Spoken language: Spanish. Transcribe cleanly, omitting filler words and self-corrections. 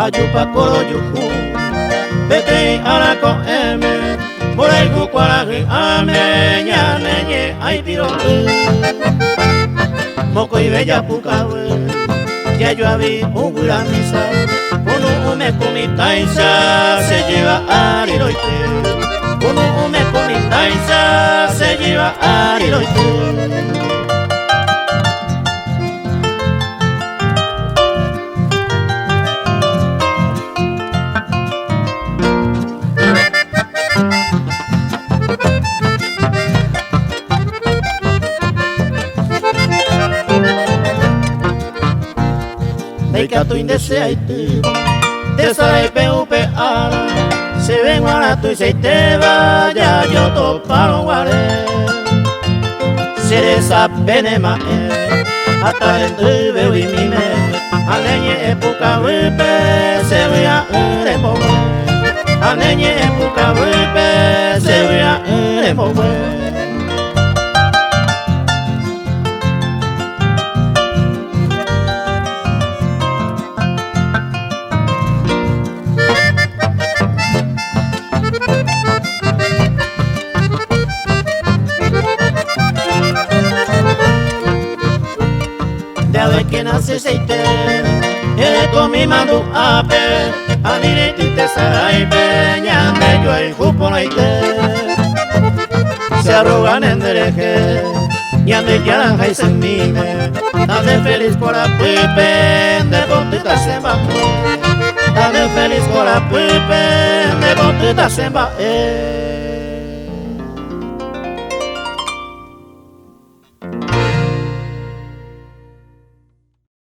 ayupa koro yuku bete arako eme moraiku kwarahi ame nyanenye aitiro moko ibella pukawe ya yo habí ungura misa uno ume kumitaisa se lleva ariroite uno ume kumitaisa se lleva ariroite. Meika tu indesea itu Desai peupe ara Se ven wara tu se te vaya Yo to paro ware Seresa penema Hasta entre veo y mime Alenye epuka wipe Se vea uremo Alenye epuka wipe Se vea uremo que nace seite con mi mando ape anire tite sarai peña yo el jupo naite se arrogan en dereje y ande quieran jaisen mime dame feliz por la pipe de botita se va dame feliz por la pipe de botita se va